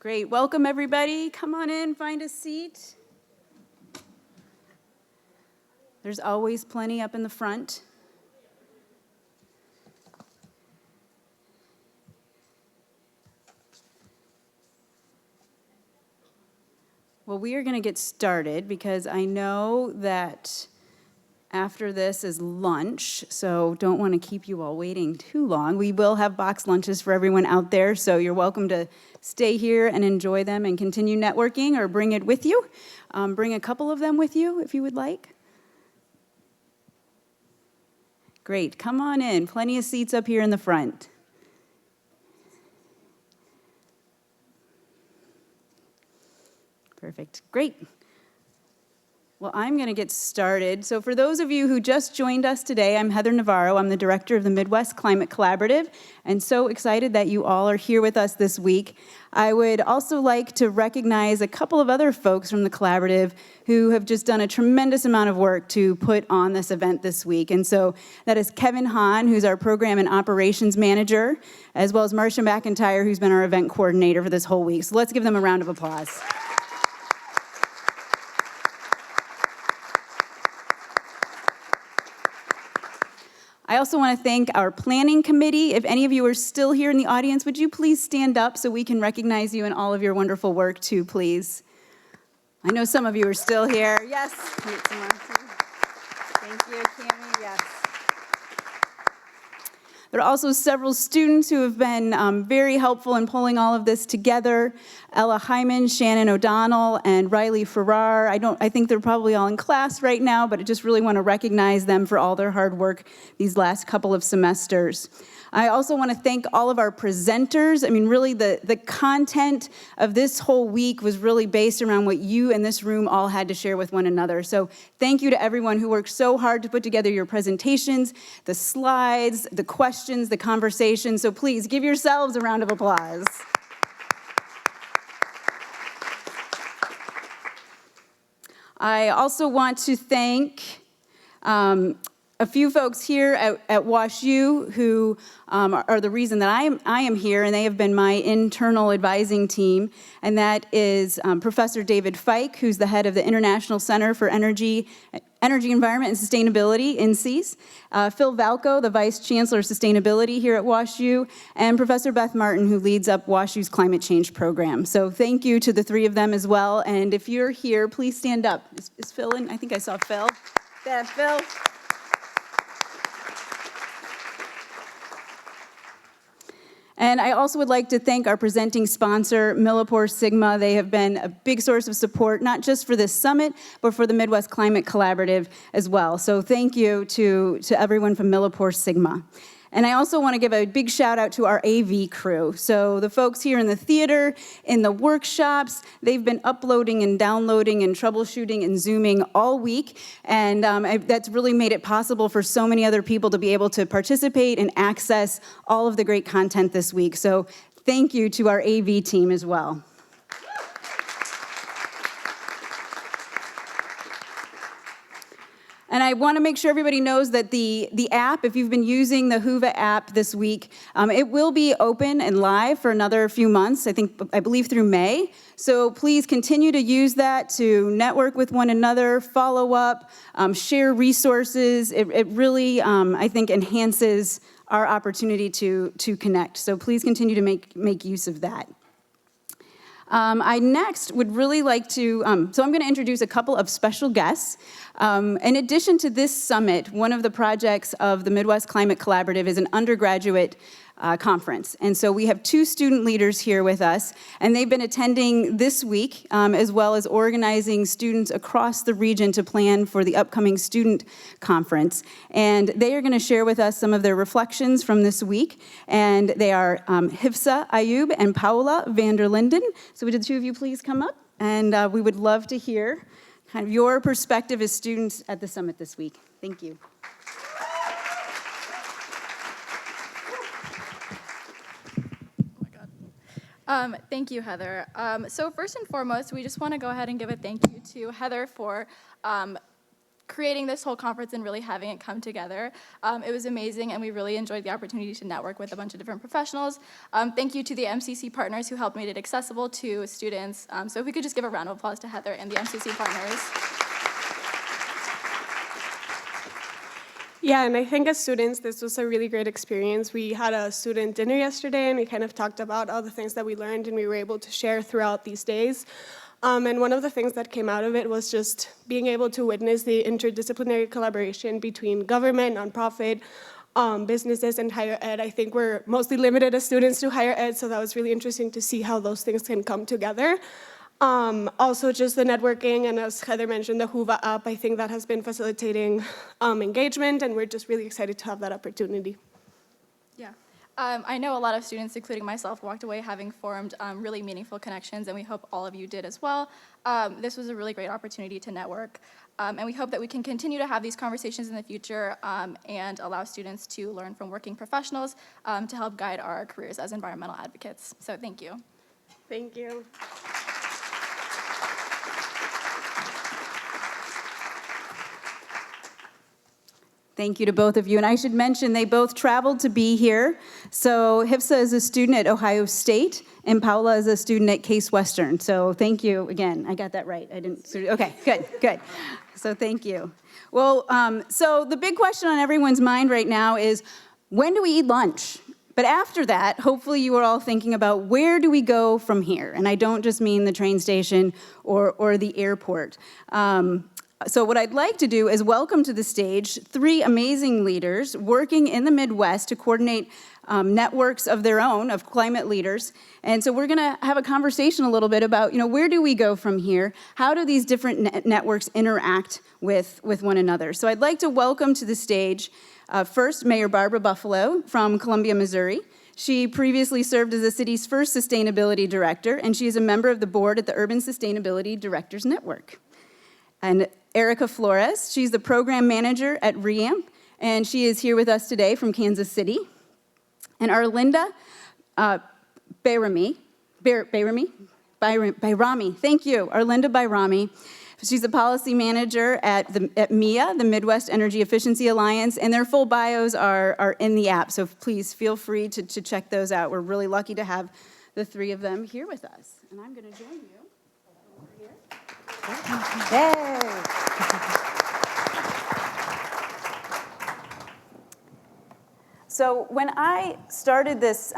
Great. Welcome, everybody. Come on in, find a seat. There's always plenty up in the front. Well, we are going to get started because I know that after this is lunch, so don't want to keep you all waiting too long. We will have boxed lunches for everyone out there, so you're welcome to stay here and enjoy them and continue networking or bring it with you. Bring a couple of them with you if you would like. Great. Come on in. Plenty of seats up here in the front. Perfect. Great. Well, I'm going to get started. So for those of you who just joined us today, I'm Heather Navarro. I'm the director of the Midwest Climate Collaborative, and so excited that you all are here with us this week. I would also like to recognize a couple of other folks from the collaborative who have just done a tremendous amount of work to put on this event this week. And so that is Kevin Hahn, who's our program and operations manager, as well as Marcia McIntyre, who's been our event coordinator for this whole week. So let's give them a round of applause. I also want to thank our planning committee. If any of you are still here in the audience, would you please stand up so we can recognize you and all of your wonderful work too, please? I know some of you are still here. Yes. Thank you, Cammie. Yes. There are also several students who have been very helpful in pulling all of this together. Ella Hyman, Shannon O'Donnell, and Riley Farrar. I think they're probably all in class right now, but I just really want to recognize them for all their hard work these last couple of semesters. I also want to thank all of our presenters. I mean, really, the content of this whole week was really based around what you in this room all had to share with one another. So thank you to everyone who worked so hard to put together your presentations, the slides, the questions, the conversation. So please give yourselves a round of applause. I also want to thank a few folks here at WashU who are the reason that I am here, and they have been my internal advising team, and that is Professor David Fike, who's the head of the International Center for Energy, Environment, and Sustainability, INSEAS, Phil Valco, the Vice Chancellor of Sustainability here at WashU, and Professor Beth Martin, who leads up WashU's climate change program. So thank you to the three of them as well, and if you're here, please stand up. Is Phil in? I think I saw Phil. Yeah, Phil. And I also would like to thank our presenting sponsor, Millipore Sigma. They have been a big source of support, not just for this summit, but for the Midwest Climate Collaborative as well. So thank you to everyone from Millipore Sigma. And I also want to give a big shout out to our AV crew. So the folks here in the theater, in the workshops, they've been uploading and downloading and troubleshooting and Zooming all week. And that's really made it possible for so many other people to be able to participate and access all of the great content this week. So thank you to our AV team as well. And I want to make sure everybody knows that the app, if you've been using the Whova app this week, it will be open and live for another few months, I believe through May. So please continue to use that to network with one another, follow up, share resources. It really, I think, enhances our opportunity to connect. So please continue to make use of that. I next would really like to, so I'm going to introduce a couple of special guests. In addition to this summit, one of the projects of the Midwest Climate Collaborative is an undergraduate conference. And so we have two student leaders here with us, and they've been attending this week, as well as organizing students across the region to plan for the upcoming student conference. And they are going to share with us some of their reflections from this week. And they are Hifsa Ayub and Paula van der Linden. So would the two of you please come up? And we would love to hear kind of your perspective as students at the summit this week. Thank you. Thank you, Heather. So first and foremost, we just want to go ahead and give a thank you to Heather for creating this whole conference and really having it come together. It was amazing, and we really enjoyed the opportunity to network with a bunch of different professionals. Thank you to the MCC partners who helped make it accessible to students. So if we could just give a round of applause to Heather and the MCC partners. Yeah, and I think as students, this was a really great experience. We had a student dinner yesterday, and we kind of talked about all the things that we learned and we were able to share throughout these days. And one of the things that came out of it was just being able to witness the interdisciplinary collaboration between government, nonprofit, businesses, and higher ed. I think we're mostly limited as students to higher ed, so that was really interesting to see how those things can come together. Also just the networking, and as Heather mentioned, the Whova app, I think that has been facilitating engagement, and we're just really excited to have that opportunity. Yeah. I know a lot of students, including myself, walked away having formed really meaningful connections, and we hope all of you did as well. This was a really great opportunity to network, and we hope that we can continue to have these conversations in the future and allow students to learn from working professionals to help guide our careers as environmental advocates. So thank you. Thank you. Thank you to both of you. And I should mention, they both traveled to be here. So Hifsa is a student at Ohio State, and Paula is a student at Case Western. So thank you again. I got that right. I didn't. Okay, good. So thank you. Well, so the big question on everyone's mind right now is, when do we eat lunch? But after that, hopefully you are all thinking about, where do we go from here? And I don't just mean the train station or the airport. So what I'd like to do is welcome to the stage 3 amazing leaders working in the Midwest to coordinate networks of their own, of climate leaders. And so we're gonna have a conversation a little bit about, where do we go from here? How do these different networks interact with one another? So I'd like to welcome to the stage first Mayor Barbara Buffalo from Columbia, Missouri. She previously served as the city's first sustainability director, and she is a member of the board at the Urban Sustainability Directors Network. And Erica Flores, she's the program manager at REAMP, and she is here with us today from Kansas City. And Arlinda Bayrami, thank you, Arlinda Bayrami. She's a policy manager at MEA, the Midwest Energy Efficiency Alliance, and their full bios are in the app, so please feel free to check those out. We're really lucky to have the 3 of them here with us. And I'm gonna join you over here. Hey. So when I started this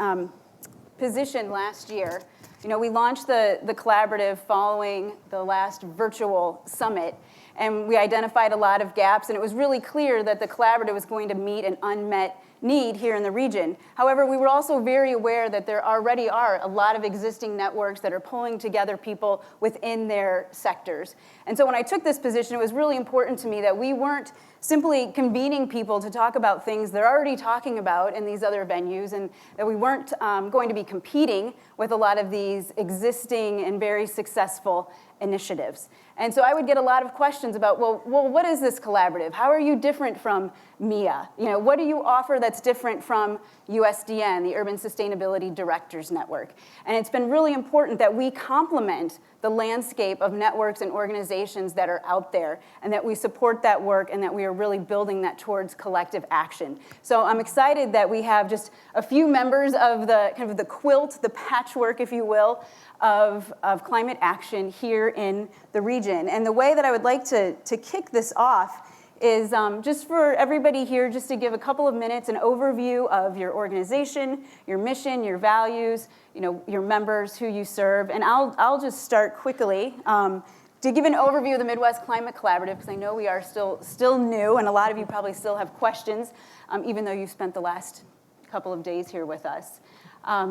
position last year, we launched the collaborative following the last virtual summit, and we identified a lot of gaps, and it was really clear that the collaborative was going to meet an unmet need here in the region. However, we were also very aware that there already are a lot of existing networks that are pulling together people within their sectors. And so when I took this position, it was really important to me that we weren't simply convening people to talk about things they're already talking about in these other venues, and that we weren't going to be competing with a lot of these existing and very successful initiatives. And so I would get a lot of questions about, well, what is this collaborative? How are you different from MEA? What do you offer that's different from USDN, the Urban Sustainability Directors Network? And it's been really important that we complement the landscape of networks and organizations that are out there, and that we support that work, and that we are really building that towards collective action. So I'm excited that we have just a few members of the kind of the quilt, the patchwork, if you will, of climate action here in the region. And the way that I would like to kick this off is just for everybody here, just to give a couple of minutes, an overview of your organization, your mission, your values, your members, who you serve. And I'll just start quickly to give an overview of the Midwest Climate Collaborative, because I know we are still new, and a lot of you probably still have questions, even though you've spent the last couple of days here with us.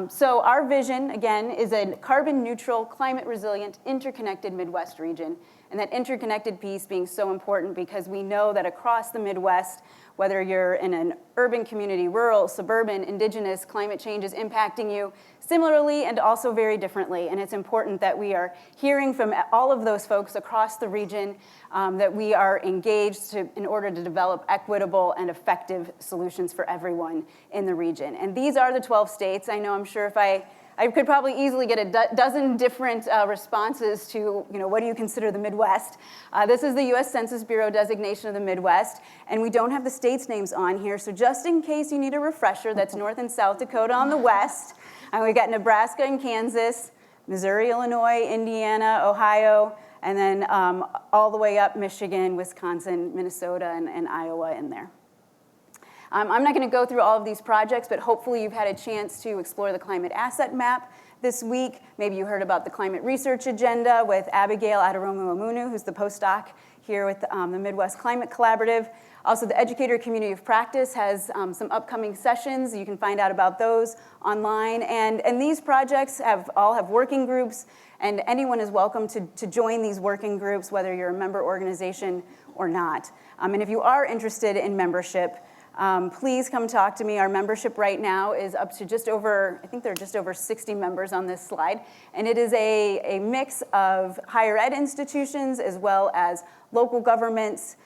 So our vision, again, is a carbon neutral, climate resilient, interconnected Midwest region. And that interconnected piece being so important because we know that across the Midwest, whether you're in an urban community, rural, suburban, indigenous, climate change is impacting you similarly and also very differently. And it's important that we are hearing from all of those folks across the region, that we are engaged in order to develop equitable and effective solutions for everyone in the region. And these are the 12 states. I know, I'm sure if I I could probably easily get a dozen different responses to, what do you consider the Midwest? This is the U.S. Census Bureau designation of the Midwest, and we don't have the states' names on here, so just in case you need a refresher, that's North and South Dakota on the west. And we've got Nebraska and Kansas, Missouri, Illinois, Indiana, Ohio, and then all the way up Michigan, Wisconsin, Minnesota, and Iowa in there. I'm not going to go through all of these projects, but hopefully you've had a chance to explore the climate asset map this week. Maybe you heard about the climate research agenda with Abigail Adoromu-Amunu, who's the postdoc here with the Midwest Climate Collaborative. Also, the Educator Community of Practice has some upcoming sessions. You can find out about those online. And these projects all have working groups, and anyone is welcome to join these working groups, whether you're a member organization or not. And if you are interested in membership, please come talk to me. Our membership right now is up to I think there are just over 60 members on this slide. And it is a mix of higher ed institutions as well as local governments,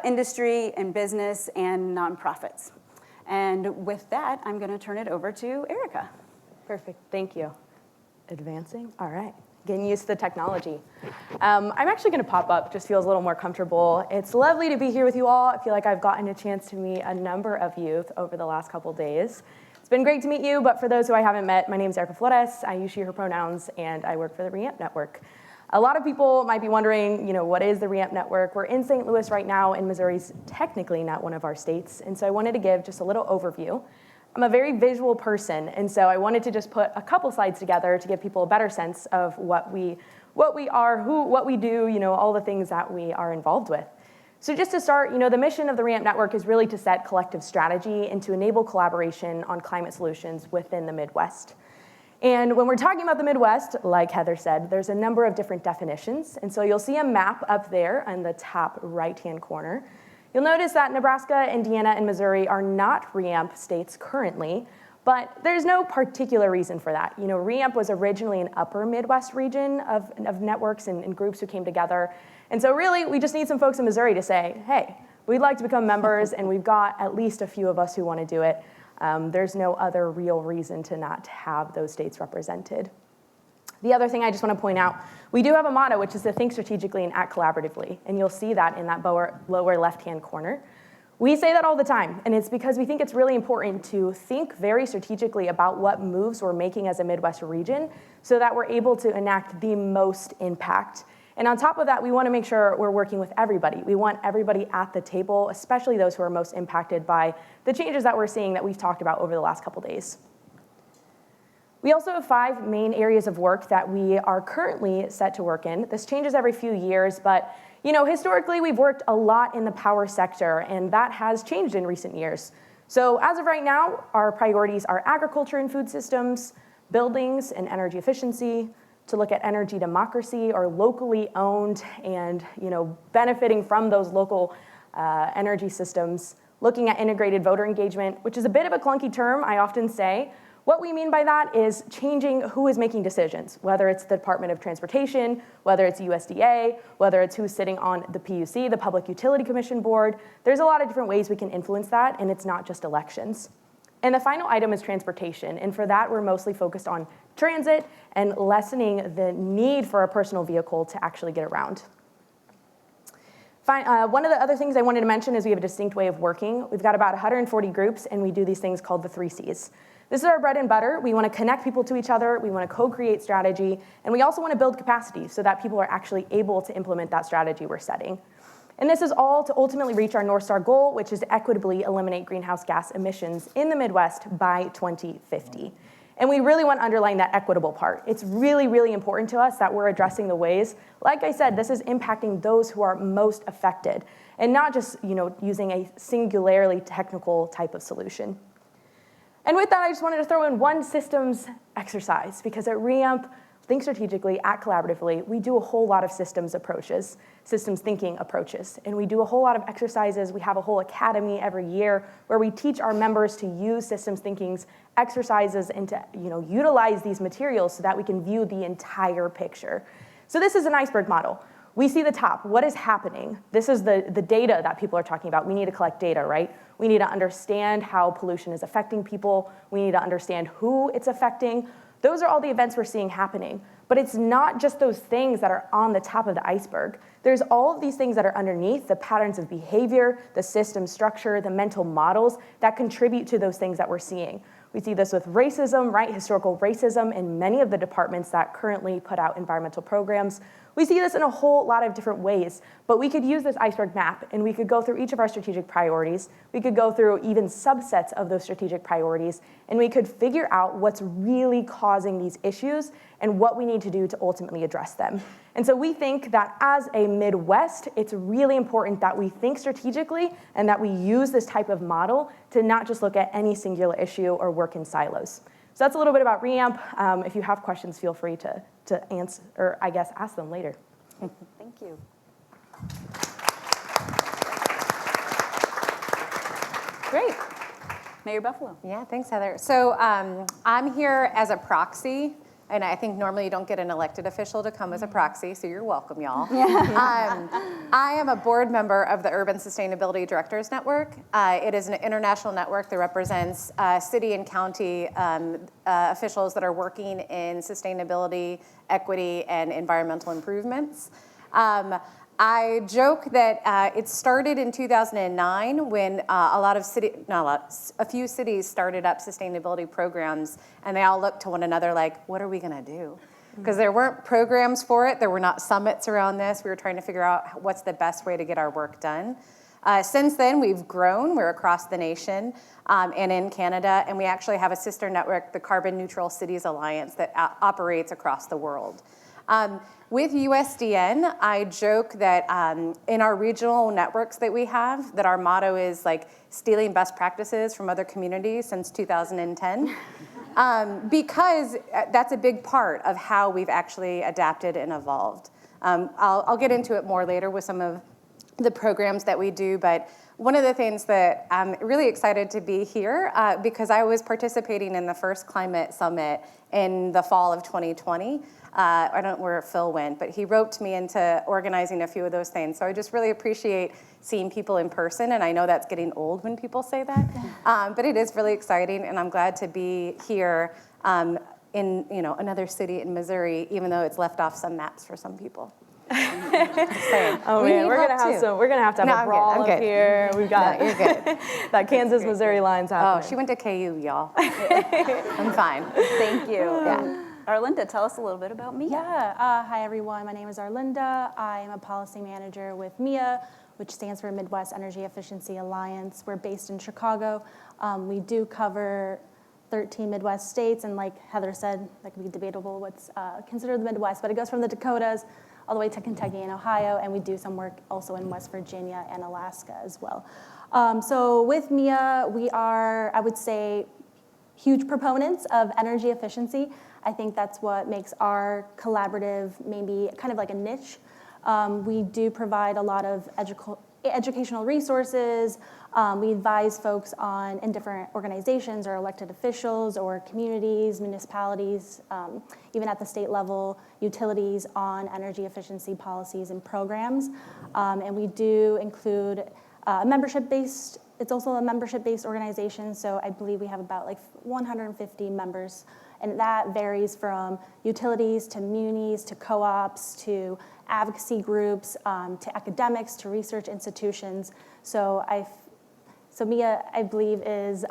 industry and business, and nonprofits. And with that, I'm going to turn it over to Erica. Perfect, thank you. Advancing, all right. Getting used to the technology. I'm actually going to pop up, just feels a little more comfortable. It's lovely to be here with you all. I feel like I've gotten a chance to meet a number of youth over the last couple days. It's been great to meet you, but for those who I haven't met, my name is Erica Flores. I use she, her pronouns, and I work for the REAMP Network. A lot of people might be wondering, what is the REAMP Network? We're in St. Louis right now, and Missouri's technically not one of our states, and so I wanted to give just a little overview. I'm a very visual person, and so I wanted to just put a couple slides together to give people a better sense of what we are, what we do, all the things that we are involved with. So just to start, the mission of the REAMP Network is really to set collective strategy and to enable collaboration on climate solutions within the Midwest. And when we're talking about the Midwest, like Heather said, there's a number of different definitions. And so you'll see a map up there on the top right-hand corner. You'll notice that Nebraska, Indiana, and Missouri are not REAMP states currently, but there's no particular reason for that. REAMP was originally an upper Midwest region of networks and groups who came together. And so really, we just need some folks in Missouri to say, hey, we'd like to become members, and we've got at least a few of us who want to do it. There's no other real reason to not have those states represented. The other thing I just want to point out, we do have a motto, which is to think strategically and act collaboratively, and you'll see that in that lower left-hand corner. We say that all the time, and it's because we think it's really important to think very strategically about what moves we're making as a Midwest region so that we're able to enact the most impact. And on top of that, we want to make sure we're working with everybody. We want everybody at the table, especially those who are most impacted by the changes that we're seeing that we've talked about over the last couple days. We also have 5 main areas of work that we are currently set to work in. This changes every few years, but historically we've worked a lot in the power sector, and that has changed in recent years. So as of right now, our priorities are agriculture and food systems, buildings and energy efficiency, to look at energy democracy or locally owned and benefiting from those local energy systems, looking at integrated voter engagement, which is a bit of a clunky term, I often say. What we mean by that is changing who is making decisions, whether it's the Department of Transportation, whether it's USDA, whether it's who's sitting on the PUC, the Public Utility Commission Board. There's a lot of different ways we can influence that, and it's not just elections. And the final item is transportation, and for that we're mostly focused on transit and lessening the need for a personal vehicle to actually get around. One of the other things I wanted to mention is we have a distinct way of working. We've got about 140 groups, and we do these things called the 3 Cs. This is our bread and butter. We want to connect people to each other, we want to co-create strategy, and we also want to build capacity so that people are actually able to implement that strategy we're setting. And this is all to ultimately reach our North Star goal, which is to equitably eliminate greenhouse gas emissions in the Midwest by 2050. And we really want to underline that equitable part. It's really, really important to us that we're addressing the ways, like I said, this is impacting those who are most affected, and not just using a singularly technical type of solution. And with that, I just wanted to throw in one systems exercise, because at REAMP, think strategically, act collaboratively, we do a whole lot of systems approaches, systems thinking approaches, and we do a whole lot of exercises. We have a whole academy every year where we teach our members to use systems thinking's exercises and to utilize these materials so that we can view the entire picture. So this is an iceberg model. We see the top, what is happening? This is the data that people are talking about. We need to collect data, right? We need to understand how pollution is affecting people. We need to understand who it's affecting. Those are all the events we're seeing happening. But it's not just those things that are on the top of the iceberg. There's all of these things that are underneath, the patterns of behavior, the system structure, the mental models that contribute to those things that we're seeing. We see this with racism, right? Historical racism in many of the departments that currently put out environmental programs. We see this in a whole lot of different ways, but we could use this iceberg map and we could go through each of our strategic priorities. We could go through even subsets of those strategic priorities, and we could figure out what's really causing these issues and what we need to do to ultimately address them. And so we think that as a Midwest, it's really important that we think strategically and that we use this type of model to not just look at any singular issue or work in silos. So that's a little bit about REAMP. If you have questions, feel free to answer, or I guess ask them later. Thank you. Great. Mayor Buffalo. Yeah, thanks, Heather. So I'm here as a proxy, and I think normally you don't get an elected official to come as a proxy, so you're welcome, y'all. I am a board member of the Urban Sustainability Directors Network. It is an international network that represents city and county officials that are working in sustainability, equity, and environmental improvements. I joke that it started in 2009 when a few cities started up sustainability programs, and they all looked to one another like, what are we gonna do? Because there weren't programs for it, there were not summits around this. We were trying to figure out what's the best way to get our work done. Since then, we've grown. We're across the nation and in Canada, and we actually have a sister network, the Carbon Neutral Cities Alliance, that operates across the world. With USDN, I joke that in our regional networks that we have, that our motto is like stealing best practices from other communities since 2010, because that's a big part of how we've actually adapted and evolved. I'll get into it more later with some of the programs that we do, but one of the things that I'm really excited to be here, because I was participating in the first climate summit in the fall of 2020. I don't know where Phil went, but he roped me into organizing a few of those things. So I just really appreciate seeing people in person, and I know that's getting old when people say that, but it is really exciting, and I'm glad to be here in another city in Missouri, even though it's left off some maps for some people. Oh man, we're gonna have a brawl up here. We've got you're good. that Kansas-Missouri line's happening. Oh, she went to KU, y'all. I'm fine. Thank you. Yeah. Arlinda, tell us a little bit about MIA. Yeah, hi everyone. My name is Arlinda. I am a policy manager with MIA, which stands for Midwest Energy Efficiency Alliance. We're based in Chicago. We do cover 13 Midwest states, and like Heather said, that can be debatable what's considered the Midwest, but it goes from the Dakotas all the way to Kentucky and Ohio, and we do some work also in West Virginia and Alaska as well. So with MIA, we are, I would say, huge proponents of energy efficiency. I think that's what makes our collaborative maybe kind of like a niche. We do provide a lot of educational resources. We advise folks in different organizations or elected officials or communities, municipalities, even at the state level, utilities on energy efficiency policies and programs. And we do include a membership-based, it's also a membership-based organization, so I believe we have about like 150 members, and that varies from utilities to munis to co-ops to advocacy groups to academics to research institutions. So MIA, I believe, is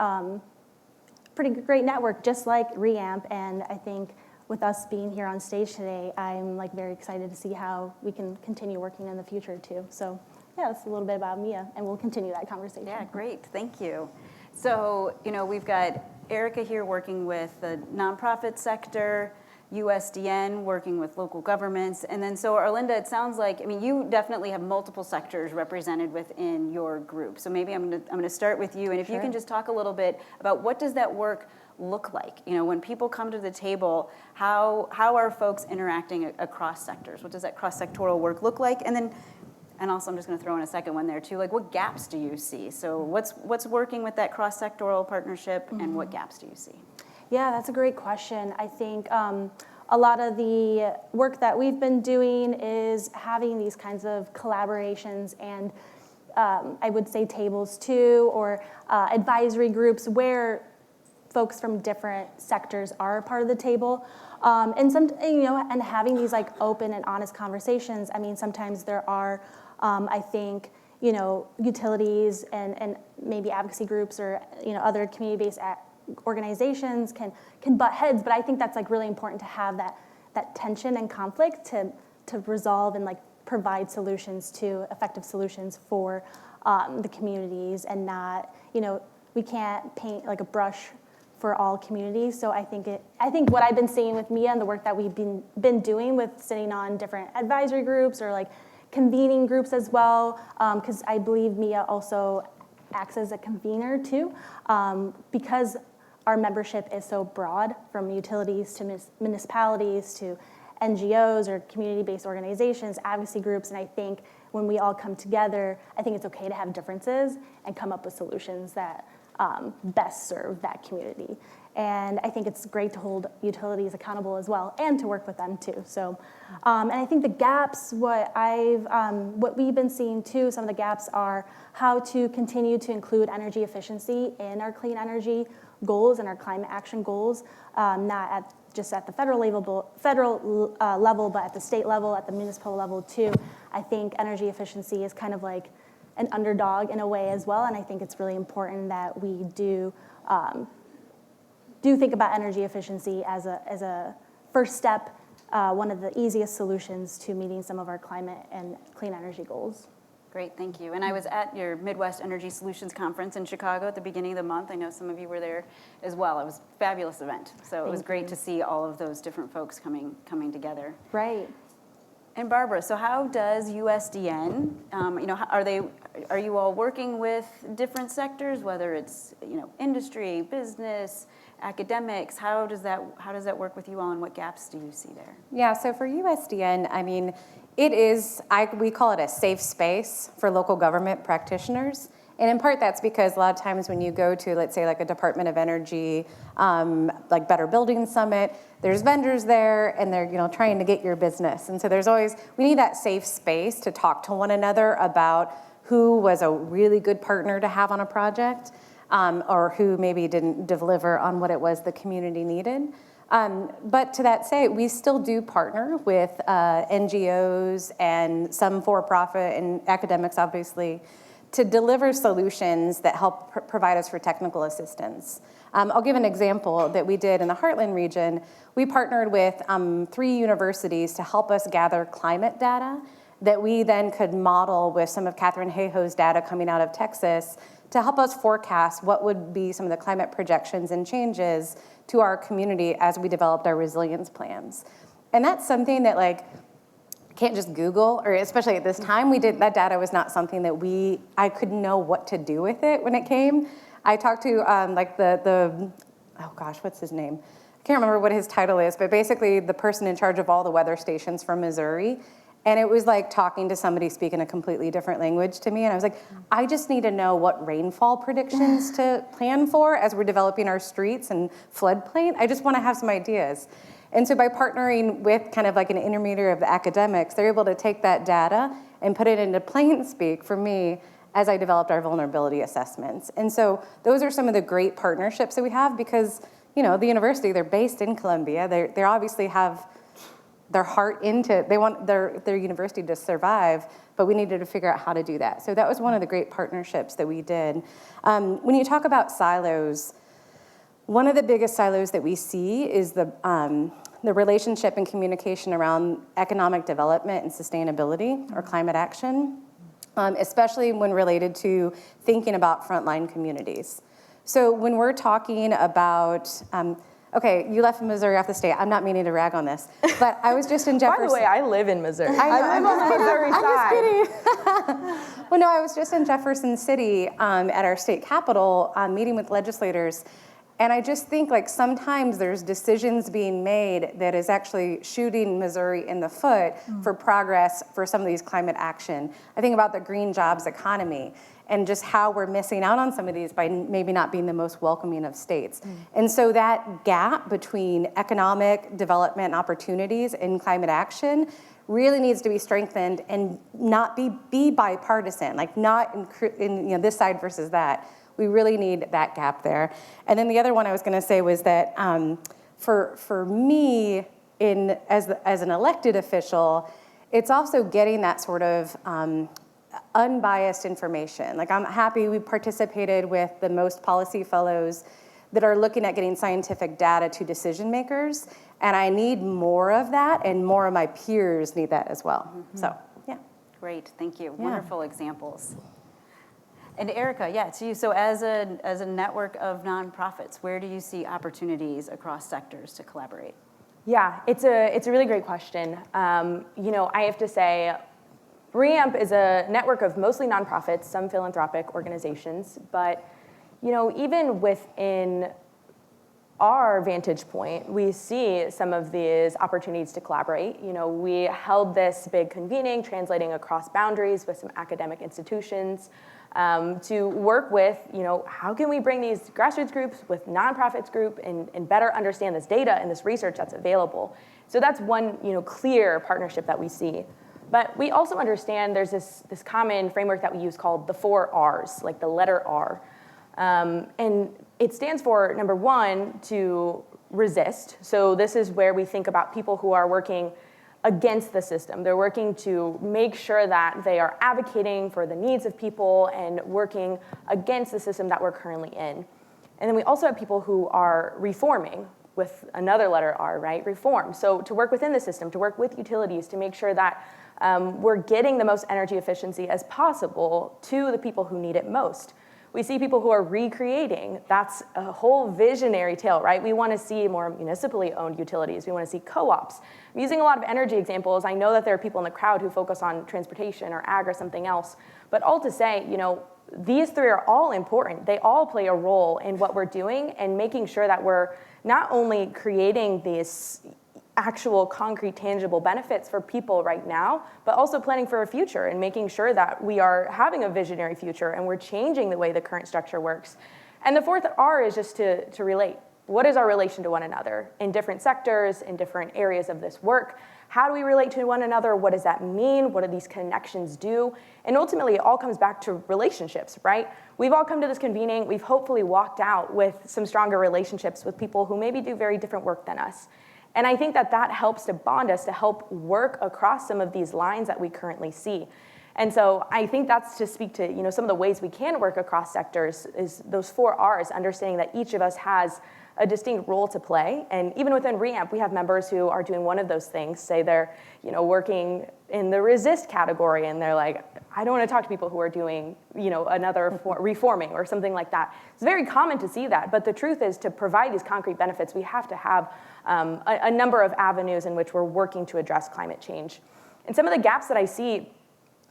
pretty great network, just like REAMP, and I think with us being here on stage today, I'm like very excited to see how we can continue working in the future too. So yeah, that's a little bit about MIA, and we'll continue that conversation. Yeah, great, thank you. So, we've got Erica here working with the nonprofit sector, USDN working with local governments, and then so Arlinda, it sounds like, you definitely have multiple sectors represented within your group. So maybe I'm gonna start with you, and if you can just talk a little bit about what does that work look like? When people come to the table, how are folks interacting across sectors? What does that cross-sectoral work look like? And also I'm just gonna throw in a second one there too, like what gaps do you see? So what's working with that cross-sectoral partnership and what gaps do you see? Yeah, that's a great question. I think a lot of the work that we've been doing is having these kinds of collaborations and I would say tables too, or advisory groups where folks from different sectors are a part of the table. And and having these like open and honest conversations. I mean, sometimes there are, I think, utilities and maybe advocacy groups or, other community-based organizations can butt heads, but I think that's like really important to have that tension and conflict to resolve and like provide effective solutions for the communities, and not, we can't paint like a brush for all communities. So I think what I've been seeing with Mia and the work that we've been doing with sitting on different advisory groups or like convening groups as well, because I believe Mia also acts as a convener too, because our membership is so broad, from utilities to municipalities to NGOs or community-based organizations, advocacy groups, and I think when we all come together, I think it's okay to have differences and come up with solutions that best serve that community. And I think it's great to hold utilities accountable as well, and to work with them too. So, and I think the gaps, what we've been seeing too, some of the gaps are how to continue to include energy efficiency in our clean energy goals and our climate action goals, not just at the federal level, but at the state level, at the municipal level too. I think energy efficiency is kind of like an underdog in a way as well, and I think it's really important that we do think about energy efficiency as a first step, one of the easiest solutions to meeting some of our climate and clean energy goals. Great, thank you. And I was at your Midwest Energy Solutions Conference in Chicago at the beginning of the month. I know some of you were there as well. It was a fabulous event. So it was great to see all of those different folks coming together. Right. And Barbara, so how does USDN, are you all working with different sectors, whether it's, industry, business, academics? How does that work with you all, and what gaps do you see there? Yeah, so for USDN, I mean, it is, we call it a safe space for local government practitioners. And in part, that's because a lot of times when you go to, let's say, like a Department of Energy, like Better Building Summit, there's vendors there, and they're, trying to get your business. And so we need that safe space to talk to one another about who was a really good partner to have on a project, or who maybe didn't deliver on what it was the community needed. But to that say, we still do partner with NGOs and some for-profit and academics, obviously, to deliver solutions that help provide us for technical assistance. I'll give an example that we did in the Heartland region. We partnered with 3 universities to help us gather climate data that we then could model with some of Katherine Hayhoe's data coming out of Texas to help us forecast what would be some of the climate projections and changes to our community as we developed our resilience plans. And that's something that can't just Google, or especially at this time, that data was not something that I couldn't know what to do with it when it came. I talked to oh gosh, what's his name? I can't remember what his title is, but basically the person in charge of all the weather stations from Missouri. And it was like talking to somebody speaking a completely different language to me. And I was like, I just need to know what rainfall predictions to plan for as we're developing our streets and floodplain. I just want to have some ideas. And so by partnering with kind of like an intermediary of the academics, they're able to take that data and put it into plain speak for me as I developed our vulnerability assessments. And so those are some of the great partnerships that we have because, the university, they're based in Columbia. They obviously have their heart into, they want their university to survive, but we needed to figure out how to do that. So that was one of the great partnerships that we did. When you talk about silos, one of the biggest silos that we see is the relationship and communication around economic development and sustainability or climate action, especially when related to thinking about frontline communities. So when we're talking about, okay, you left Missouri off the state. I'm not meaning to rag on this, but I was just in Jefferson. By the way, I live in Missouri. I live on the Missouri side. I'm just kidding. Well, no, I was just in Jefferson City at our state capitol meeting with legislators. And I just think sometimes there's decisions being made that is actually shooting Missouri in the foot for progress for some of these climate action. I think about the green jobs economy and just how we're missing out on some of these by maybe not being the most welcoming of states. And so that gap between economic development and opportunities in climate action really needs to be strengthened and not be bipartisan, not in this side versus that. we really need that gap there. And then the other one I was going to say was that for me, as an elected official, it's also getting that sort of unbiased information. Like, I'm happy we participated with the Most Policy Fellows that are looking at getting scientific data to decision makers, and I need more of that, and more of my peers need that as well. So, yeah. Great, thank you. Wonderful examples. And Erica, yeah, to you. So as a network of nonprofits, where do you see opportunities across sectors to collaborate? Yeah, it's a really great question. I have to say, REAMP is a network of mostly nonprofits, some philanthropic organizations, but even within our vantage point, we see some of these opportunities to collaborate. We held this big convening, translating across boundaries with some academic institutions to work with, how can we bring these grassroots groups with nonprofits group and better understand this data and this research that's available. So that's one, clear partnership that we see. But we also understand there's this common framework that we use called the 4 R's, like the letter R. And it stands for, number one, to resist. So this is where we think about people who are working against the system. They're working to make sure that they are advocating for the needs of people and working against the system that we're currently in. And then we also have people who are reforming, with another letter R, right? Reform. So to work within the system, to work with utilities, to make sure that we're getting the most energy efficiency as possible to the people who need it most. We see people who are recreating. That's a whole visionary tale, right? We want to see more municipally owned utilities. We want to see co-ops. I'm using a lot of energy examples. I know that there are people in the crowd who focus on transportation or ag or something else. But all to say, these 3 are all important. They all play a role in what we're doing and making sure that we're not only creating these actual concrete, tangible benefits for people right now, but also planning for a future and making sure that we are having a visionary future and we're changing the way the current structure works. And the 4th R is just to relate. What is our relation to one another in different sectors, in different areas of this work? How do we relate to one another? What does that mean? What do these connections do? And ultimately, it all comes back to relationships, right? We've all come to this convening. We've hopefully walked out with some stronger relationships with people who maybe do very different work than us. And I think that helps to bond us, to help work across some of these lines that we currently see. And so I think that's to speak to some of the ways we can work across sectors is those 4 R's, understanding that each of us has a distinct role to play. And even within REAMP, we have members who are doing one of those things. Say they're working in the resist category, and they're like, I don't want to talk to people who are doing another reforming or something like that. It's very common to see that. But the truth is, to provide these concrete benefits, we have to have a number of avenues in which we're working to address climate change. And some of the gaps that I see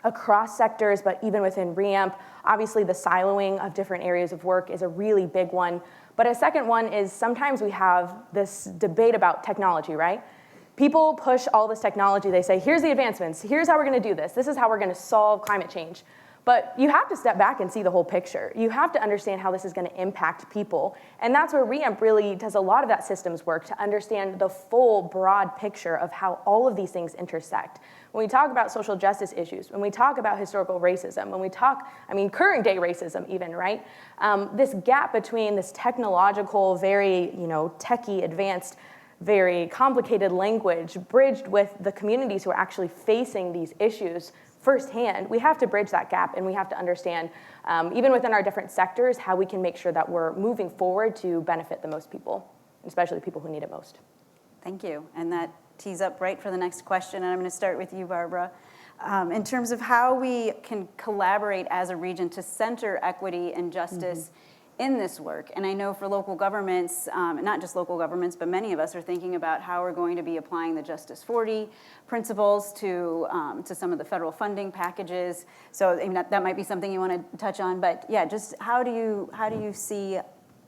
across sectors, but even within REAMP, obviously the siloing of different areas of work is a really big one. But a second one is sometimes we have this debate about technology, right? People push all this technology. They say, here's the advancements. Here's how we're going to do this. This is how we're going to solve climate change. But you have to step back and see the whole picture. You have to understand how this is going to impact people. And that's where REAMP really does a lot of that systems work, to understand the full, broad picture of how all of these things intersect. When we talk about social justice issues, when we talk about historical racism, when we talk, current day racism even, right? This gap between this technological, very, techie, advanced, very complicated language bridged with the communities who are actually facing these issues firsthand, we have to bridge that gap, and we have to understand, even within our different sectors, how we can make sure that we're moving forward to benefit the most people, especially the people who need it most. Thank you. And that tees up right for the next question, and I'm going to start with you, Barbara. In terms of how we can collaborate as a region to center equity and justice in this work. And I know for local governments, not just local governments, but many of us are thinking about how we're going to be applying the Justice 40 principles to some of the federal funding packages. So that might be something you want to touch on. But yeah, just how do you see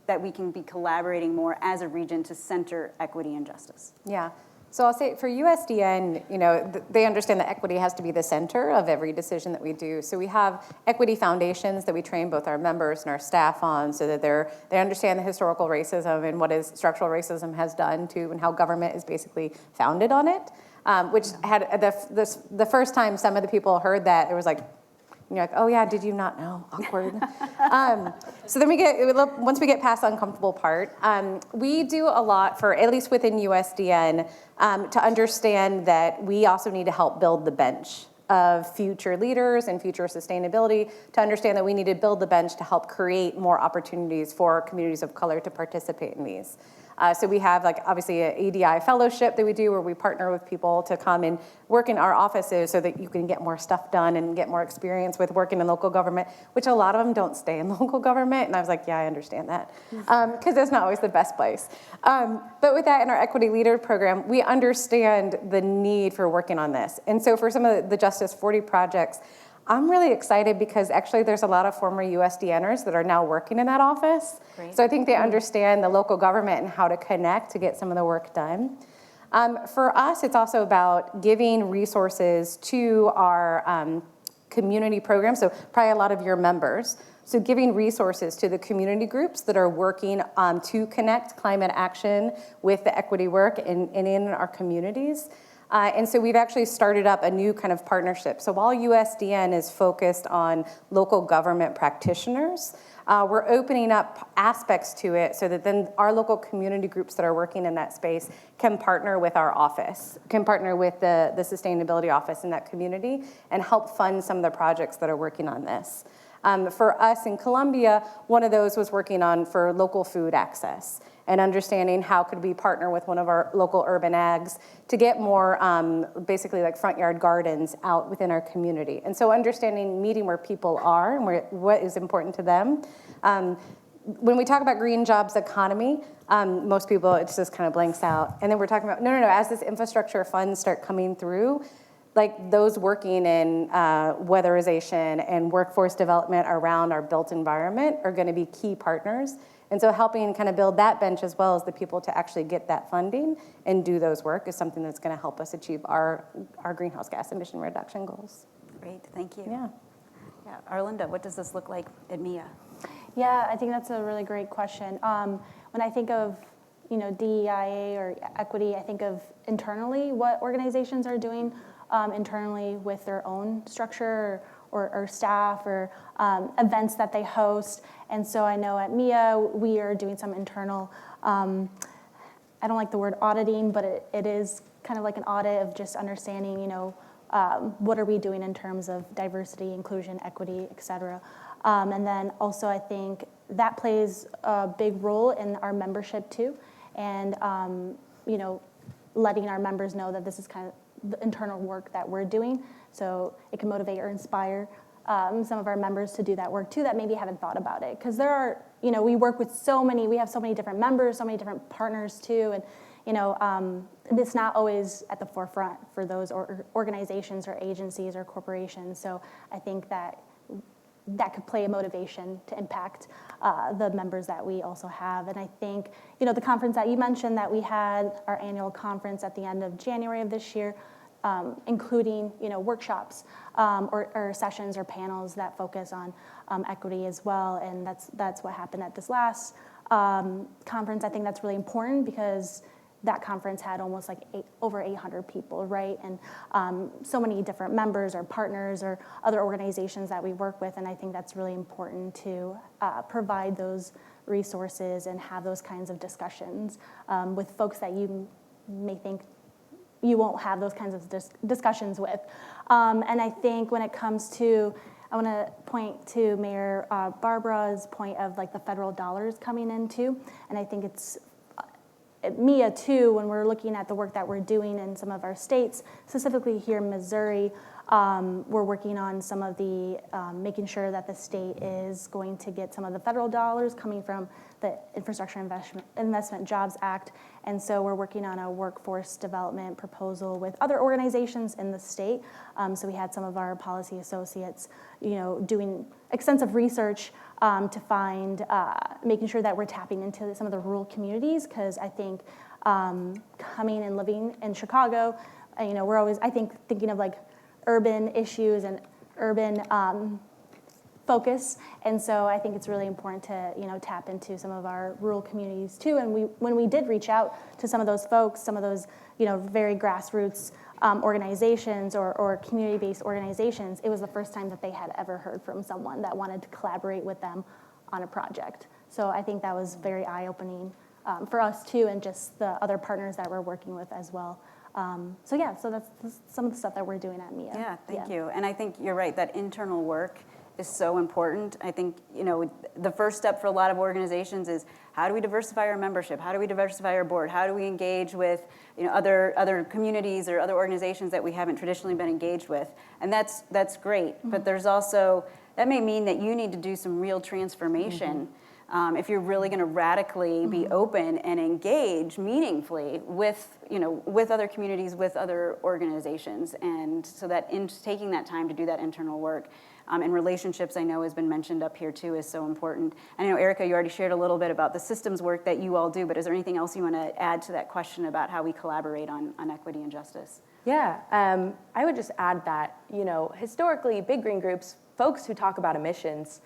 that we can be collaborating more as a region to center equity and justice? Yeah. So I'll say for USDN, they understand that equity has to be the center of every decision that we do. So we have equity foundations that we train both our members and our staff on, so that they understand the historical racism and what structural racism has done to, and how government is basically founded on it. Which had the first time some of the people heard that, it was like, And you're like, oh yeah, did you not know? Awkward. So then once we get past the uncomfortable part, we do a lot for, at least within USDN, to understand that we also need to help build the bench of future leaders and future sustainability, to understand that we need to build the bench to help create more opportunities for communities of color to participate in these. So we have obviously an ADI fellowship that we do where we partner with people to come and work in our offices so that you can get more stuff done and get more experience with working in local government, which a lot of them don't stay in local government. And I was like, yeah, I understand that, because that's not always the best place. But with that, in our Equity Leader program, we understand the need for working on this. And so for some of the Justice 40 projects, I'm really excited because actually there's a lot of former USDNers that are now working in that office. Great. So I think they understand the local government and how to connect to get some of the work done. For us, it's also about giving resources to our community programs, so probably a lot of your members. So giving resources to the community groups that are working to connect climate action with the equity work and in our communities. And so we've actually started up a new kind of partnership. So while USDN is focused on local government practitioners, we're opening up aspects to it so that then our local community groups that are working in that space can partner with our office, can partner with the sustainability office in that community and help fund some of the projects that are working on this. For us in Columbia, one of those was working on for local food access and understanding how could we partner with one of our local urban ags to get more basically front yard gardens out within our community. And so understanding, meeting where people are and what is important to them. When we talk about green jobs economy, most people, it just kind of blanks out. And then we're talking about, no, as this infrastructure funds start coming through, those working in weatherization and workforce development around our built environment are going to be key partners. And so helping kind of build that bench as well as the people to actually get that funding and do those work is something that's going to help us achieve our greenhouse gas emission reduction goals. Great, thank you. Yeah. Yeah, Arlinda, what does this look like at MIA? Yeah, I think that's a really great question. When I think of DEIA or equity, I think of internally what organizations are doing internally with their own structure or staff or events that they host. And so I know at MIA, we are doing some internal, I don't like the word auditing, but it is kind of like an audit of just understanding, what are we doing in terms of diversity, inclusion, equity, et cetera. And then also I think that plays a big role in our membership too. And, letting our members know that this is kind of the internal work that we're doing. So it can motivate or inspire some of our members to do that work too that maybe haven't thought about it. Because there are, we work with we have so many different members, so many different partners too. And, it's not always at the forefront for those organizations or agencies or corporations. So I think that could play a motivation to impact the members that we also have. And I think, the conference that you mentioned that we had, our annual conference at the end of January of this year, including, workshops or sessions or panels that focus on equity as well. And that's what happened at this last conference. I think that's really important because that conference had almost over 800 people, right? And so many different members or partners or other organizations that we work with. And I think that's really important to provide those resources and have those kinds of discussions with folks that you may think you won't have those kinds of discussions with. And I think when it comes to, I want to point to Mayor Barbara's point of the federal dollars coming in too. And I think it's at MIA too, when we're looking at the work that we're doing in some of our states, specifically here in Missouri, we're working on some of the, making sure that the state is going to get some of the federal dollars coming from the Infrastructure Investment Jobs Act. And so we're working on a workforce development proposal with other organizations in the state. So we had some of our policy associates, doing extensive research to find, making sure that we're tapping into some of the rural communities, because I think coming and living in Chicago, we're always, I think, thinking of urban issues and urban focus. And so I think it's really important to, tap into some of our rural communities too. And when we did reach out to some of those folks, some of those, very grassroots organizations or community-based organizations, it was the first time that they had ever heard from someone that wanted to collaborate with them on a project. So I think that was very eye-opening for us too, and just the other partners that we're working with as well. So that's some of the stuff that we're doing at MIA. Yeah, thank you. And I think you're right, that internal work is so important. I think, the first step for a lot of organizations is, how do we diversify our membership? How do we diversify our board? How do we engage with, other communities or other organizations that we haven't traditionally been engaged with? And that's great. Mm-hmm. But there's also, that may mean that you need to do some real transformation. Mm-hmm. If you're really going to radically be open and engage meaningfully with, with other communities, with other organizations. And so that taking that time to do that internal work, and relationships, I know, has been mentioned up here too, is so important. And I know, Erica, you already shared a little bit about the systems work that you all do, but is there anything else you want to add to that question about how we collaborate on equity and justice? Yeah, I would just add that, historically, big green groups, folks who talk about emissions,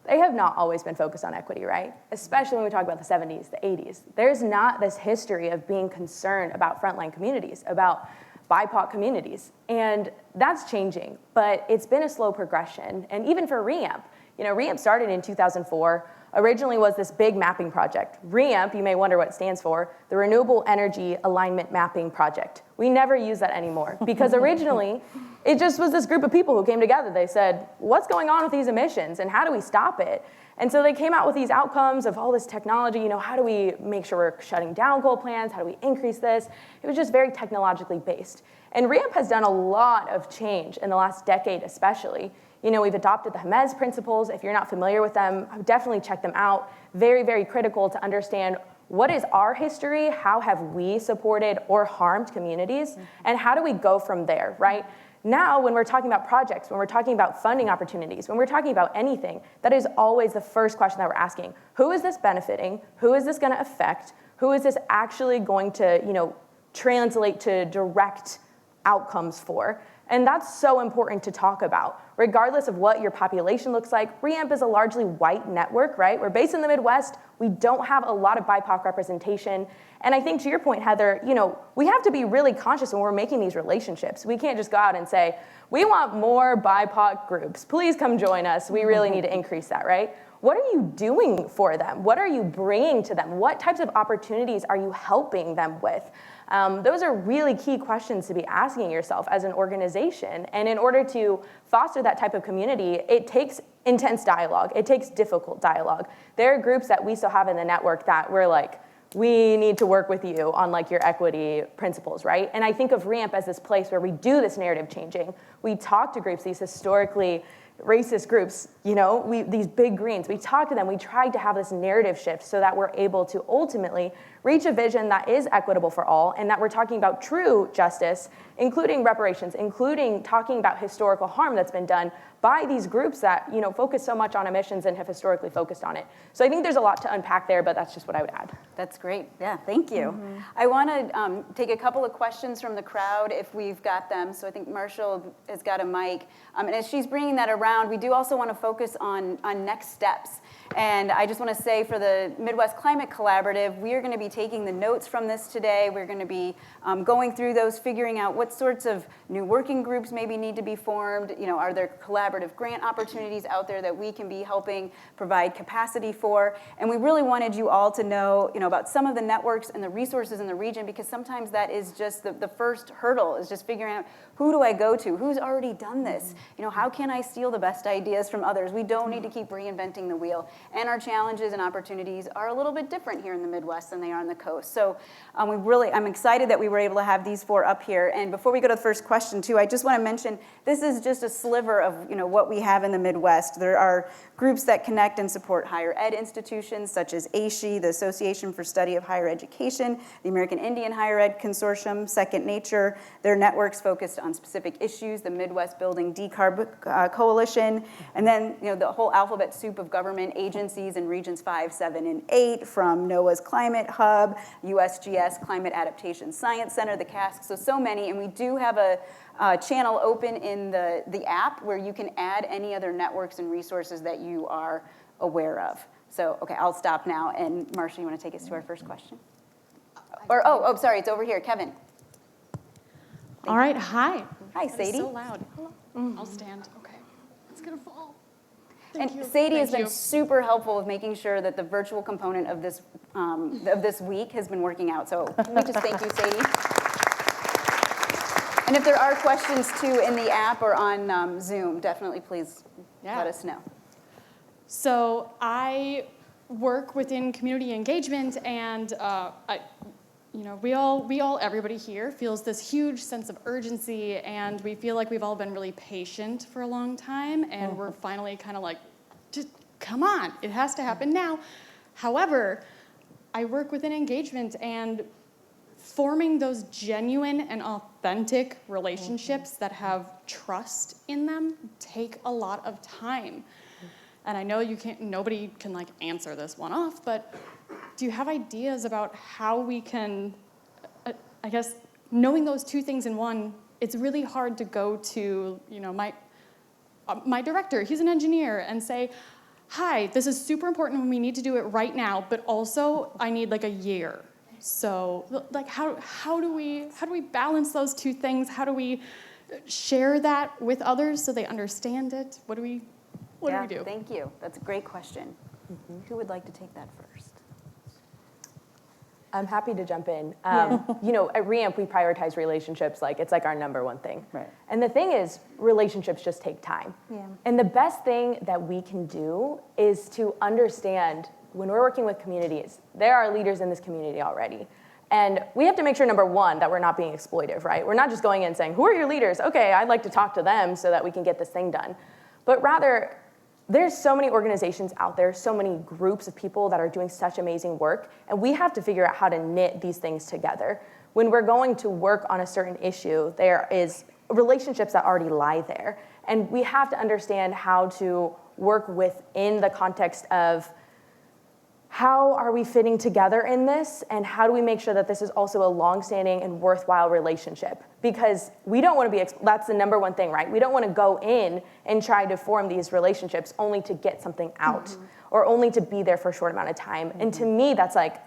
they have not always been focused on equity, right? Especially when we talk about the 70s, the 80s. There's not this history of being concerned about frontline communities, about BIPOC communities. And that's changing, but it's been a slow progression. And even for REAMP, REAMP started in 2004, originally was this big mapping project. REAMP, you may wonder what it stands for, the Renewable Energy Alignment Mapping Project. We never use that anymore because originally it just was this group of people who came together. They said, what's going on with these emissions and how do we stop it? And so they came out with these outcomes of all this technology, how do we make sure we're shutting down coal plants? How do we increase this? It was just very technologically based. And REAMP has done a lot of change in the last decade especially. We've adopted the Hermes principles. If you're not familiar with them, I would definitely check them out. Very, very critical to understand what is our history, how have we supported or harmed communities, and how do we go from there, right? Now, when we're talking about projects, when we're talking about funding opportunities, when we're talking about anything, that is always the first question that we're asking. Who is this benefiting? Who is this going to affect? Who is this actually going to, translate to direct outcomes for? And that's so important to talk about. Regardless of what your population looks like, REAMP is a largely white network, right? We're based in the Midwest. We don't have a lot of BIPOC representation. And I think to your point, Heather, we have to be really conscious when we're making these relationships. We can't just go out and say, we want more BIPOC groups. Please come join us. We really need to increase that, right? What are you doing for them? What are you bringing to them? What types of opportunities are you helping them with? Those are really key questions to be asking yourself as an organization. And in order to foster that type of community, it takes intense dialogue. It takes difficult dialogue. There are groups that we still have in the network that we're like, we need to work with you on your equity principles, right? And I think of REAMP as this place where we do this narrative changing. We talk to groups, these historically racist groups, these big greens, we talk to them, we try to have this narrative shift so that we're able to ultimately reach a vision that is equitable for all and that we're talking about true justice, including reparations, including talking about historical harm that's been done by these groups that, focus so much on emissions and have historically focused on it. So I think there's a lot to unpack there, but that's just what I would add. That's great. Yeah, thank you. Mm-hmm. I want to take a couple of questions from the crowd if we've got them. So I think Marshall has got a mic. And as she's bringing that around, we do also want to focus on next steps. And I just want to say for the Midwest Climate Collaborative, we are going to be taking the notes from this today. We're going to be going through those, figuring out what sorts of new working groups maybe need to be formed. Are there collaborative grant opportunities out there that we can be helping provide capacity for? And we really wanted you all to know, about some of the networks and the resources in the region, because sometimes that is just the first hurdle, is just figuring out, who do I go to? Who's already done this? How can I steal the best ideas from others? We don't need to keep reinventing the wheel. And our challenges and opportunities are a little bit different here in the Midwest than they are on the coast. So I'm excited that we were able to have these four up here. And before we go to the first question too, I just want to mention, this is just a sliver of what we have in the Midwest. There are groups that connect and support higher ed institutions such as ASHE, the Association for Study of Higher Education, the American Indian Higher Ed Consortium, Second Nature. Their networks focused on specific issues, the Midwest Building Decarb Coalition. Coalition, and then the whole alphabet soup of government agencies in Regions 5, 7, and 8, from NOAA's Climate Hub, USGS Climate Adaptation Science Center, the CASC, so many, and we do have a channel open in the app where you can add any other networks and resources that you are aware of. So, okay, I'll stop now, and Marsha, you want to take us to our first question? Or, sorry, it's over here, Kevin. All right, hi. Hi, That is Sadie. so loud. I'll stand. Okay. It's gonna fall. And Thank you. Sadie has Thank been you. super helpful with making sure that the virtual component of this week has been working out. So let me just thank you, Sadie. And if there are questions too in the app or on Zoom, definitely please let us know. So I work within community engagement, and everybody here feels this huge sense of urgency, and we feel like we've all been really patient for a long time, and we're finally kind of like, just come on, it has to happen now. However, I work within engagement, and forming those genuine and authentic relationships that have trust in them take a lot of time. And I know nobody can like answer this one off, but do you have ideas about how we can, I guess, knowing those two things in one, it's really hard to go to, my director, he's an engineer, and say, hi, this is super important and we need to do it right now, but also I need like a year. So like how do we balance those two things? How do we share that with others so they understand it? What do we do? Thank you. That's a great question. Who would like to take that first? I'm happy to jump in. At REAMP, we prioritize relationships it's like our number one thing. Right. And the thing is, relationships just take time. Yeah. And the best thing that we can do is to understand when we're working with communities, there are leaders in this community already. And we have to make sure, number one, that we're not being exploitive, right? We're not just going in saying, who are your leaders? Okay, I'd like to talk to them so that we can get this thing done. But rather, there's so many organizations out there, so many groups of people that are doing such amazing work, and we have to figure out how to knit these things together. When we're going to work on a certain issue, there is relationships that already lie there, and we have to understand how to work within the context of how are we fitting together in this, and how do we make sure that this is also a long-standing and worthwhile relationship? Because we don't want to be, that's the number one thing, right? We don't want to go in and try to form these relationships only to get something out, or only to be there for a short amount of time. And to me, that's like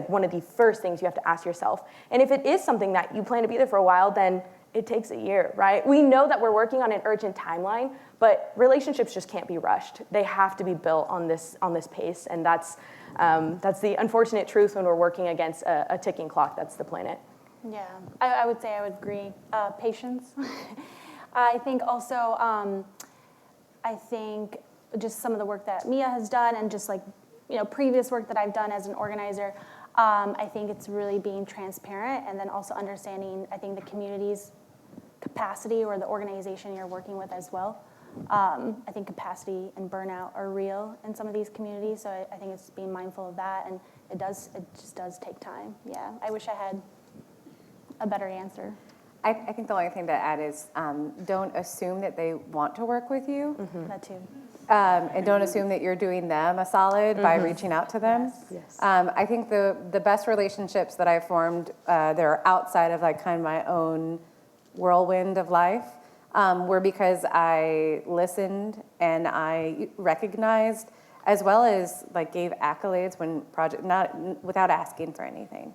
one of the first things you have to ask yourself. And if it is something that you plan to be there for a while, then it takes a year, right? We know that we're working on an urgent timeline, but relationships just can't be rushed. They have to be built on this pace, and that's the unfortunate truth when we're working against a ticking clock that's the planet. Yeah, I would say I would agree. Patience. I think also, I think just some of the work that Mia has done, and just previous work that I've done as an organizer, I think it's really being transparent, and then also understanding, I think, the community's capacity or the organization you're working with as well. I think capacity and burnout are real in some of these communities, so I think it's being mindful of that, and it just does take time. Yeah, I wish I had a better answer. I think the only thing to add is don't assume that they want to work with you. That too. And don't assume that you're doing them a solid by reaching out to them. Yes. I think the best relationships that I formed that are outside of kind of my own whirlwind of life were because I listened and I recognized, as well as gave accolades when not without asking for anything.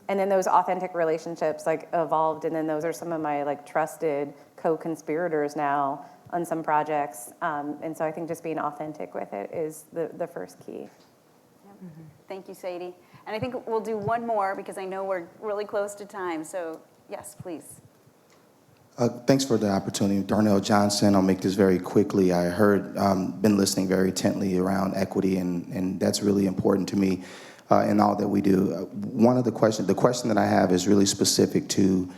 And then those authentic relationships evolved, and then those are some of my trusted co-conspirators now on some projects. And so I think just being authentic with it is the first key. Thank you, Sadie. And I think we'll do one more because I know we're really close to time. So yes, please. Thanks for the opportunity. Darnell Johnson, I'll make this very quickly. I heard, been listening very intently around equity, and that's really important to me in all that we do. The question that I have is really specific to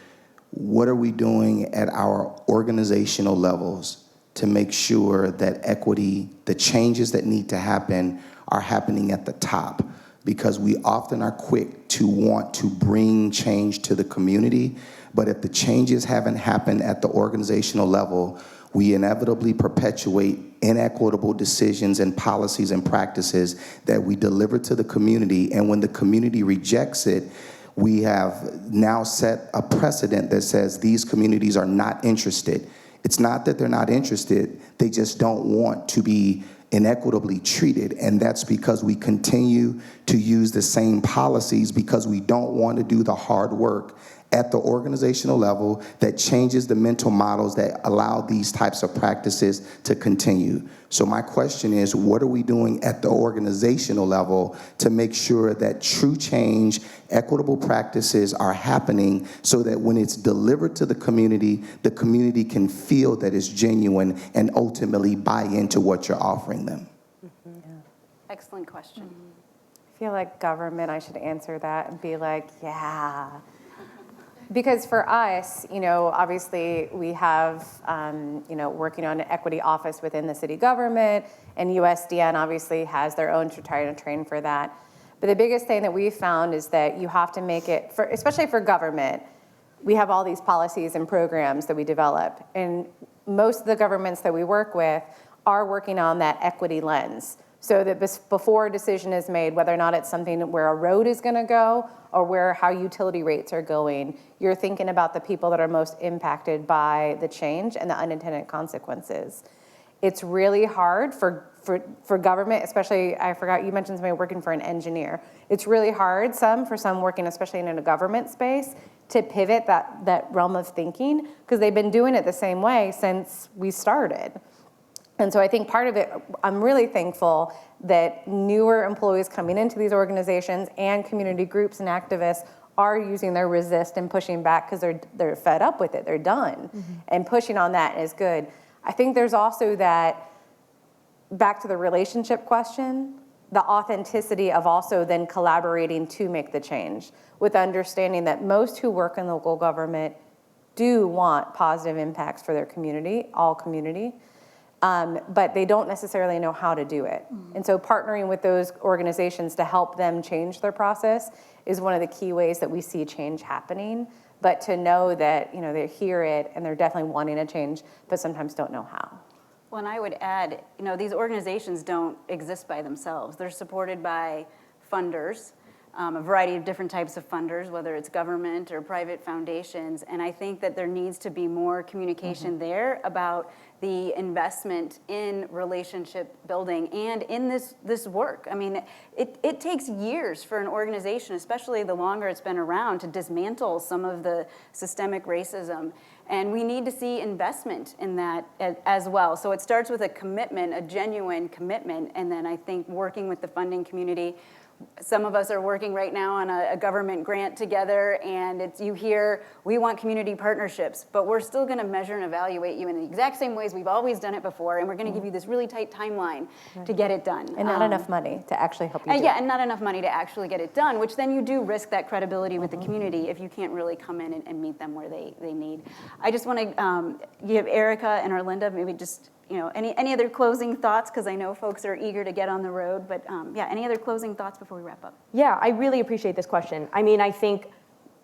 what are we doing at our organizational levels to make sure that equity, the changes that need to happen, are happening at the top? Because we often are quick to want to bring change to the community, but if the changes haven't happened at the organizational level, we inevitably perpetuate inequitable decisions and policies and practices that we deliver to the community. And when the community rejects it, we have now set a precedent that says these communities are not interested. It's not that they're not interested, they just don't want to be inequitably treated. And that's because we continue to use the same policies because we don't want to do the hard work at the organizational level that changes the mental models that allow these types of practices to continue. So my question is, what are we doing at the organizational level to make sure that true change, equitable practices are happening so that when it's delivered to the community can feel that it's genuine and ultimately buy into what you're offering them? Excellent question. I feel like government, I should answer that and be like, yeah. Because for us, obviously we have, working on an equity office within the city government, and USDN obviously has their own to try to train for that. But the biggest thing that we found is that you have to make it, especially for government, we have all these policies and programs that we develop. And most of the governments that we work with are working on that equity lens. So that before a decision is made, whether or not it's something where a road is going to go or how utility rates are going, you're thinking about the people that are most impacted by the change and the unintended consequences. It's really hard for government, especially, I forgot you mentioned somebody working for an engineer. It's really hard for some working, especially in a government space, to pivot that realm of thinking because they've been doing it the same way since we started. And so I think part of it, I'm really thankful that newer employees coming into these organizations and community groups and activists are using their resist and pushing back because they're fed up with it, they're done. And pushing on that is good. I think there's also that, back to the relationship question, the authenticity of also then collaborating to make the change with understanding that most who work in local government do want positive impacts for their community, all community. But they don't necessarily know how to do it. And so partnering with those organizations to help them change their process is one of the key ways that we see change happening. But to know that, they hear it and they're definitely wanting a change, but sometimes don't know how. Well, and I would add, these organizations don't exist by themselves. They're supported by funders, a variety of different types of funders, whether it's government or private foundations. And I think that there needs to be more communication there about the investment in relationship building and in this work. I mean, it takes years for an organization, especially the longer it's been around, to dismantle some of the systemic racism. And we need to see investment in that as well. So it starts with a commitment, a genuine commitment, and then I think working with the funding community. Some of us are working right now on a government grant together, and you hear, we want community partnerships, but we're still going to measure and evaluate you in the exact same ways we've always done it before, and we're going to give you this really tight timeline to get it done. And not enough money to actually help you do it. Yeah, and not enough money to actually get it done, which then you do risk that credibility with the community if you can't really come in and meet them where they need. I just want to give Erica and Arlinda maybe just any other closing thoughts, because I know folks are eager to get on the road, but any other closing thoughts before we wrap up? Yeah, I really appreciate this question. I mean, I think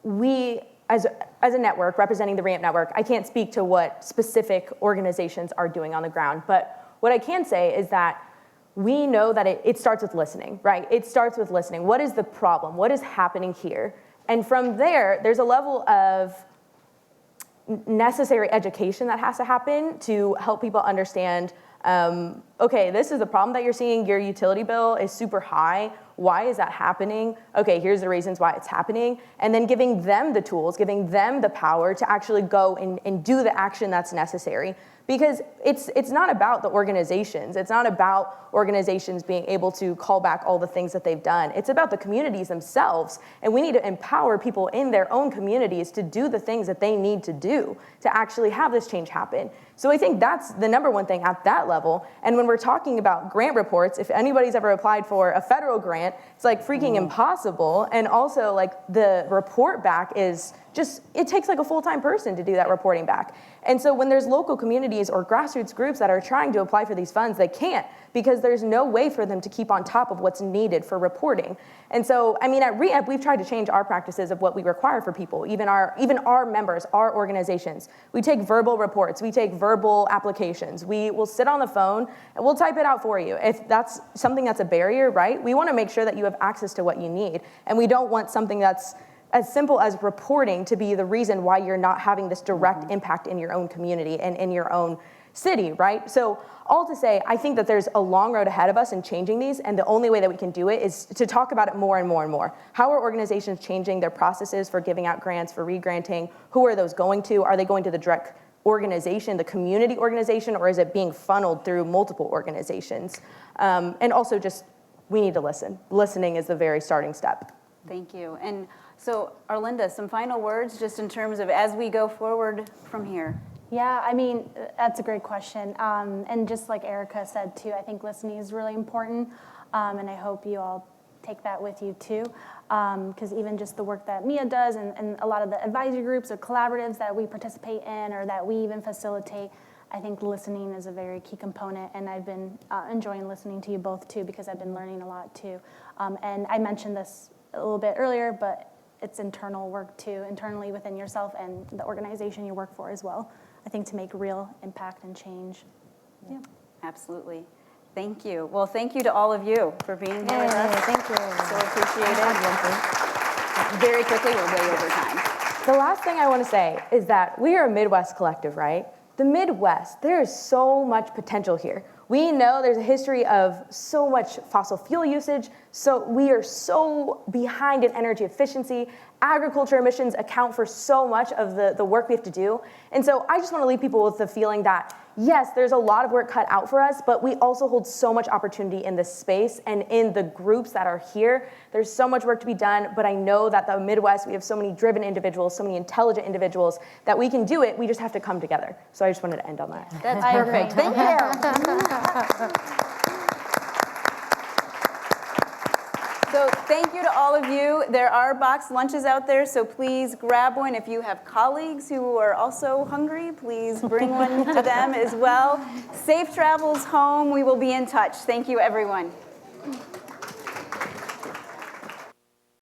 we, as a network, representing the RAMP network, I can't speak to what specific organizations are doing on the ground, but what I can say is that we know that it starts with listening, right? It starts with listening. What is the problem? What is happening here? And from there's a level of necessary education that has to happen to help people understand, okay, this is the problem that you're seeing. Your utility bill is super high. Why is that happening? Okay, here's the reasons why it's happening. And then giving them the tools, giving them the power to actually go and do the action that's necessary. Because it's not about the organizations. It's not about organizations being able to call back all the things that they've done. It's about the communities themselves. And we need to empower people in their own communities to do the things that they need to do to actually have this change happen. So I think that's the number one thing at that level. And when we're talking about grant reports, if anybody's ever applied for a federal grant, it's like freaking impossible. And also like the report back is it takes like a full-time person to do that reporting back. And so when there's local communities or grassroots groups that are trying to apply for these funds, they can't because there's no way for them to keep on top of what's needed for reporting. And so, I mean, at REAP, we've tried to change our practices of what we require for people, even our members, our organizations. We take verbal reports, we take verbal applications. We will sit on the phone and we'll type it out for you. If that's something that's a barrier, right? We want to make sure that you have access to what you need. And we don't want something that's as simple as reporting to be the reason why you're not having this direct impact in your own community and in your own city, right? So all to say, I think that there's a long road ahead of us in changing these, and the only way that we can do it is to talk about it more and more and more. How are organizations changing their processes for giving out grants, for re-granting? Who are those going to? Are they going to the direct organization, the community organization, or is it being funneled through multiple organizations? And also just, we need to listen. Listening is the very starting step. Thank you. And so, Arlinda, some final words just in terms of as we go forward from here. Yeah, I mean, that's a great question. And just like Erica said too, I think listening is really important. And I hope you all take that with you too. Because even just the work that Mia does and a lot of the advisory groups or collaboratives that we participate in or that we even facilitate, I think listening is a very key component. And I've been enjoying listening to you both too because I've been learning a lot too. And I mentioned this a little bit earlier, but it's internal work too, internally within yourself and the organization you work for as well, I think, to make real impact and change. Yeah. Absolutely. Thank you. Well, thank you to all of you for being here with us. Thank you. So appreciate it. Very quickly, we're way over time. The last thing I want to say is that we are a Midwest collective, right? The Midwest, there is so much potential here. We know there's a history of so much fossil fuel usage, so we are so behind in energy efficiency. Agriculture emissions account for so much of the work we have to do. And so I just want to leave people with the feeling that, yes, there's a lot of work cut out for us, but we also hold so much opportunity in this space and in the groups that are here. There's so much work to be done, but I know that the Midwest, we have so many driven individuals, so many intelligent individuals, that we can do it. We just have to come together. So I just wanted to end on that. That's perfect. Thank you. So thank you to all of you. There are boxed lunches out there, so please grab one. If you have colleagues who are also hungry, please bring one to them as well. Safe travels home. We will be in touch. Thank you, everyone.